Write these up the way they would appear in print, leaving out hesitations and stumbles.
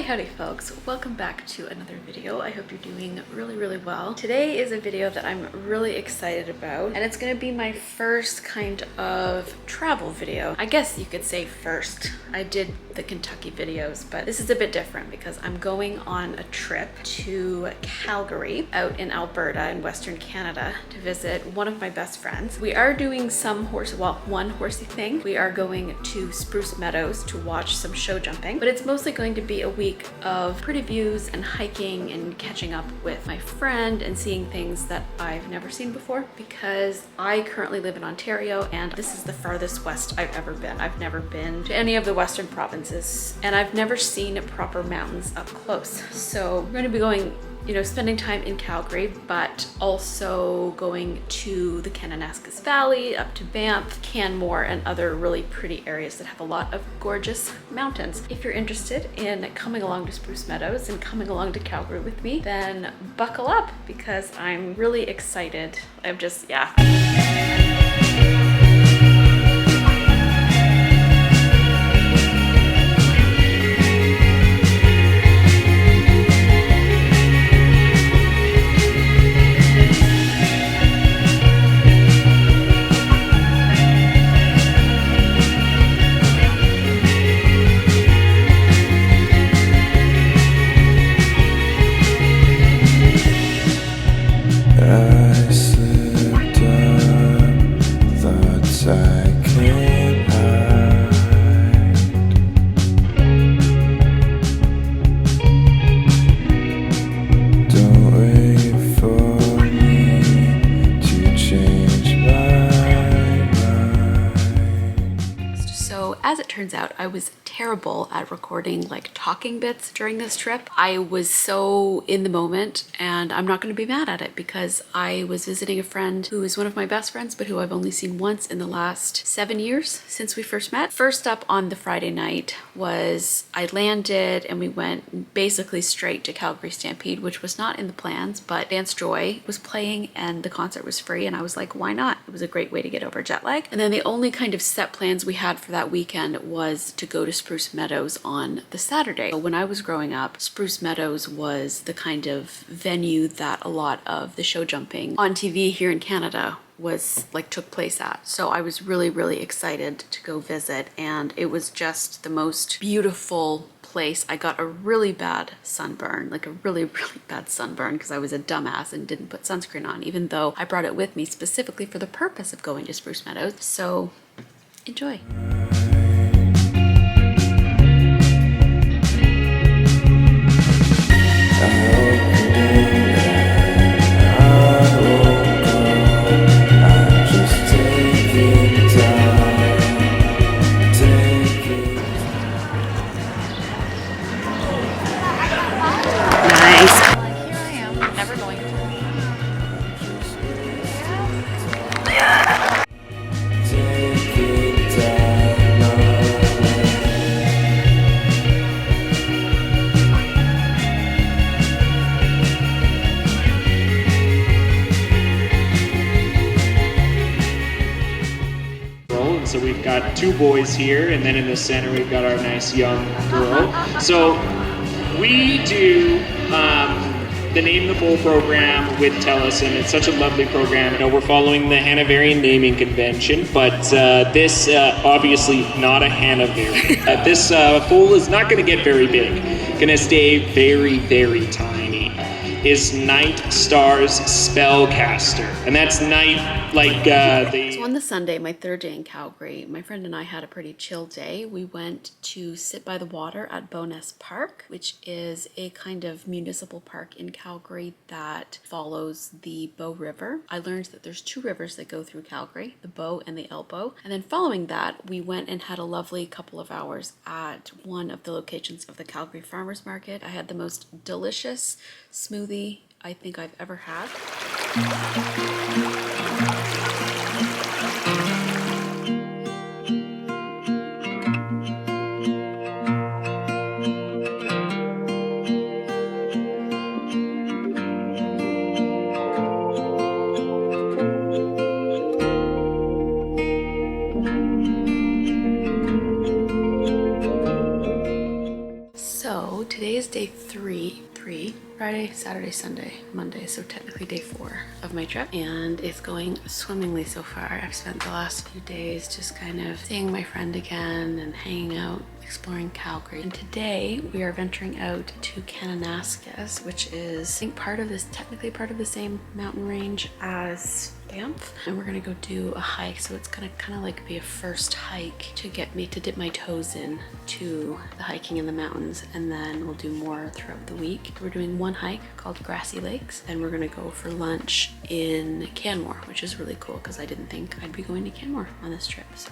Howdy folks, welcome back to another video. I hope you're doing really well. Today is a video that I'm really excited about, and it's gonna be my first kind of travel video. I guess you could say first. I did the Kentucky videos, but this is a bit different because I'm going on a trip to Calgary out in Alberta in Western Canada to visit one of my best friends. We are doing some one horsey thing. We are going to Spruce Meadows to watch some show jumping, but it's mostly going to be a week of pretty views and hiking and catching up with my friend and seeing things that I've never seen before, because I currently live in Ontario and this is the farthest west I've ever been. I've never been to any of the western provinces and I've never seen proper mountains up close. So we're going to be going, spending time in Calgary, but also going to the Kananaskis Valley, up to Banff, Canmore, and other really pretty areas that have a lot of gorgeous mountains. If you're interested in coming along to Spruce Meadows and coming along to Calgary with me, then buckle up because I'm really excited. As it turns out, I was terrible at recording talking bits during this trip. I was so in the moment, and I'm not going to be mad at it because I was visiting a friend who is one of my best friends, but who I've only seen once in the last 7 years since we first met. First up on the Friday night was I landed and we went basically straight to Calgary Stampede, which was not in the plans, but Dance Joy was playing and the concert was free, and I was like, why not? It was a great way to get over jet lag. And then the only kind of set plans we had for that weekend was to go to Spruce Meadows on the Saturday. When I was growing up, Spruce Meadows was the kind of venue that a lot of the show jumping on TV here in Canada was took place at. So I was really excited to go visit, and it was just the most beautiful place. I got a really bad sunburn, a really bad sunburn, because I was a dumbass and didn't put sunscreen on, even though I brought it with me specifically for the purpose of going to Spruce Meadows. So enjoy. So we've got two boys here, and then in the center we've got our nice young girl. So we do the Name the Bull program with TELUS, and it's such a lovely program. We're following the Hanoverian naming convention, but this obviously not a Hanoverian. This bull is not going to get very big. Going to stay very tiny. Is Night Star's Spellcaster, and that's night So on the Sunday, my third day in Calgary, my friend and I had a pretty chill day. We went to sit by the water at Bowness Park, which is a kind of municipal park in Calgary that follows the Bow River. I learned that there's two rivers that go through Calgary, the Bow and the Elbow. And then following that, we went and had a lovely couple of hours at one of the locations of the Calgary Farmers Market. I had the most delicious smoothie I think I've ever had. day three. Friday, Saturday, Sunday, Monday, so technically day 4 of my trip, and it's going swimmingly so far. I've spent the last few days just kind of seeing my friend again and hanging out, exploring Calgary. And today we are venturing out to Kananaskis, which is, I think, technically part of the same mountain range as Banff, and we're gonna go do a hike. So it's gonna kind of like be a first hike to get me to dip my toes in to the hiking in the mountains, and then we'll do more throughout the week. We're doing one hike called Grassy Lakes, and we're gonna go for lunch in Canmore, which is really cool because I didn't think I'd be going to Canmore on this trip. So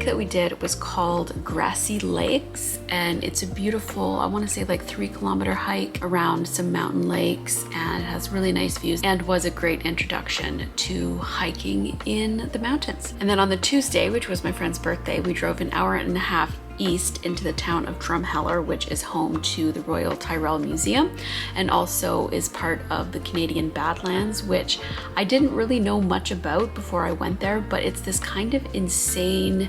that we did was called Grassy Lakes, and it's a beautiful, I want to say like 3-kilometer hike around some mountain lakes, and it has really nice views and was a great introduction to hiking in the mountains. And then on the Tuesday, which was my friend's birthday, we drove an hour and a half east into the town of Drumheller, which is home to the Royal Tyrrell Museum and also is part of the Canadian Badlands, which I didn't really know much about before I went there, but it's this kind of insane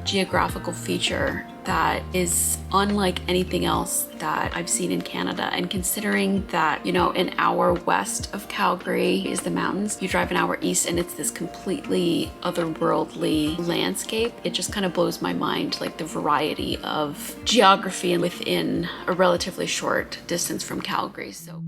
geographical feature that is unlike anything else that I've seen in Canada. And considering that, you know, an hour west of Calgary is the mountains, you drive an hour east and it's this completely otherworldly landscape, it just kind of blows my mind, like the variety of geography within a relatively short distance from Calgary. So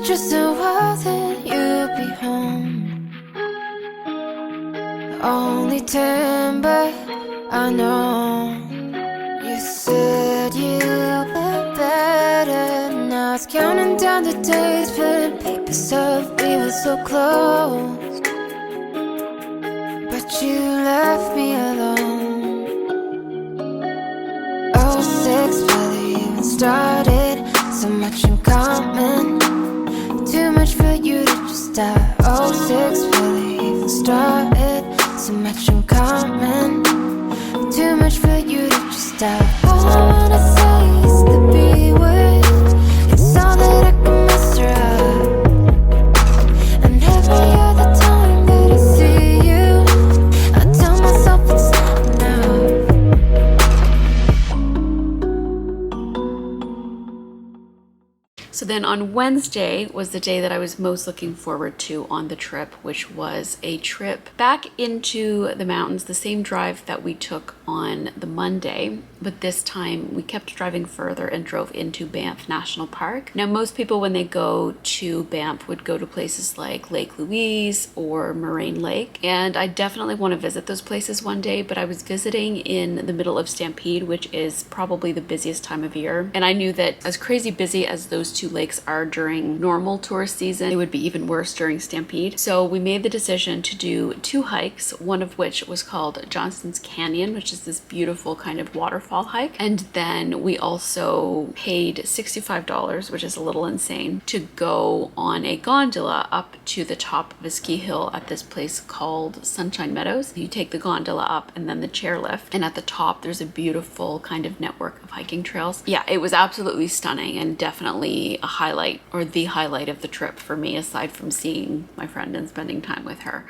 just a while, then you'll be home. Only 10, but I know. You said you were better. Now it's counting down the days, putting papers up. We were so close, but you left me alone. 06 barely even started. So much in common. Too much for you to just stop. 06 barely even started. So much in common. Too much for you to just stop. All I wanna say is the B word. It's all that I can muster up. And every other time that I see you, I tell myself it's not enough. So then on Wednesday was the day that I was most looking forward to on the trip, which was a trip back into the mountains, the same drive that we took on the Monday, but this time we kept driving further and drove into Banff National Park. Now, most people when they go to Banff would go to places like Lake Louise or Moraine Lake, and I definitely want to visit those places one day, but I was visiting in the middle of Stampede, which is probably the busiest time of year, and I knew that as crazy busy as those two lakes are during normal tourist season, it would be even worse during Stampede. So we made the decision to do 2 hikes, one of which was called Johnston's Canyon, which is this beautiful kind of waterfall hike. And then we also paid $65, which is a little insane, to go on a gondola up to the top of a ski hill at this place called Sunshine Meadows. You take the gondola up and then the chairlift, and at the top there's a beautiful kind of network of hiking trails. Yeah, it was absolutely stunning and definitely a highlight, or the highlight of the trip for me, aside from seeing my friend and spending time with her.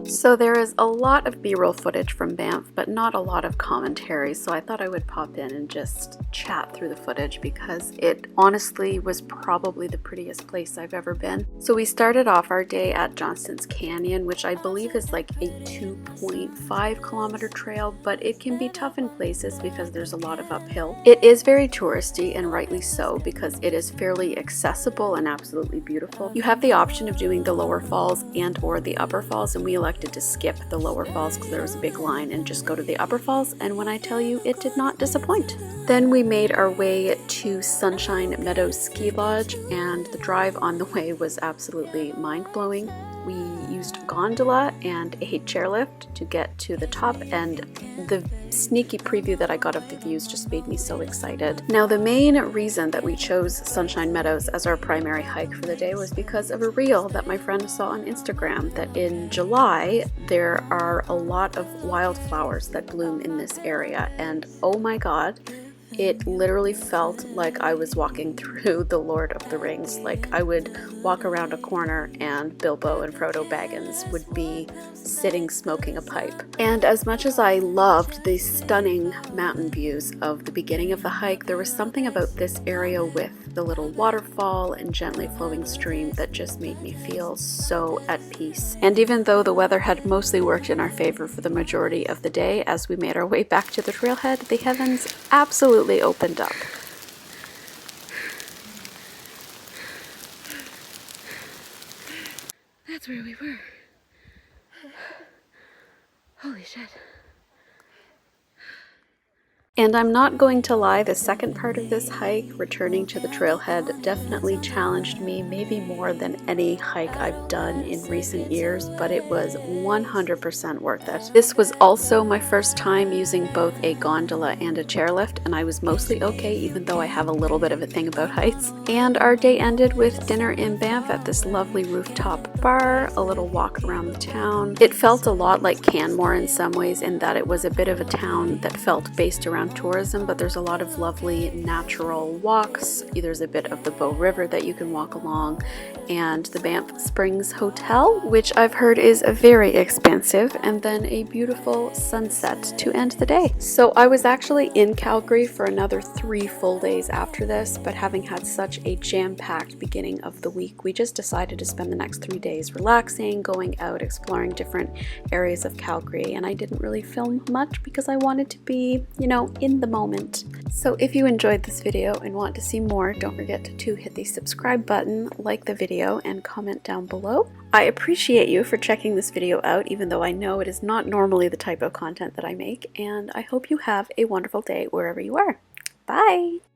So there is a lot of B-roll footage from Banff, but not a lot of commentary, so I thought I would pop in and just chat through the footage because it honestly was probably the prettiest place I've ever been. So we started off our day at Johnston's Canyon, which I believe is like a 2.5 kilometer trail, but it can be tough in places because there's a lot of uphill. It is very touristy, and rightly so, because it is fairly accessible and absolutely beautiful. You have the option of doing the lower falls and or the upper falls, and we elected to skip the lower falls because there was a big line and just go to the upper falls, and when I tell you, it did not not disappoint. Then we made our way to Sunshine Meadows Ski Lodge, and the drive on the way was absolutely mind-blowing. We used a gondola and a chairlift to get to the top, and the sneaky preview that I got of the views just made me so excited. Now, the main reason that we chose Sunshine Meadows as our primary hike for the day was because of a reel that my friend saw on Instagram that in July there are a lot of wildflowers that bloom in this area, and oh my god, it literally felt like I was walking through the Lord of the Rings. Like, I would walk around a corner and Bilbo and Frodo Baggins would be sitting smoking a pipe. And as much as I loved the stunning mountain views of the beginning of the hike, there was something about this area with the little waterfall and gently flowing stream that just made me feel so at peace. And even though the weather had mostly worked in our favor for the majority of the day, as we made our way back to the trailhead, the heavens absolutely opened up. That's where we were. Holy shit. And I'm not going to lie, the second part of this hike, returning to the trailhead, definitely challenged me, maybe more than any hike I've done in recent years, but it was 100% worth it. This was also my first time using both a gondola and a chairlift, and I was mostly okay, even though I have a little bit of a thing about heights. And our day ended with dinner in Banff at this lovely rooftop bar, a little walk around the town. It felt a lot like Canmore in some ways, in that it was a bit of a town that felt based around tourism, but there's a lot of lovely natural walks. There's a bit of the Bow River that you can walk along, and the Banff Springs Hotel, which I've heard is very expensive, and then a beautiful sunset to end the day. So I was actually in Calgary for another 3 full days after this, but having had such a jam-packed beginning of the week, we just decided to spend the next 3 days relaxing, going out, exploring different areas of Calgary, and I didn't really film much because I wanted to be, you know, in the moment. So if you enjoyed this video and want to see more, don't forget to hit the subscribe button, like the video, and comment down below. I appreciate you for checking this video out, even though I know it is not normally the type of content that I make, and I hope you have a wonderful day wherever you are. Bye!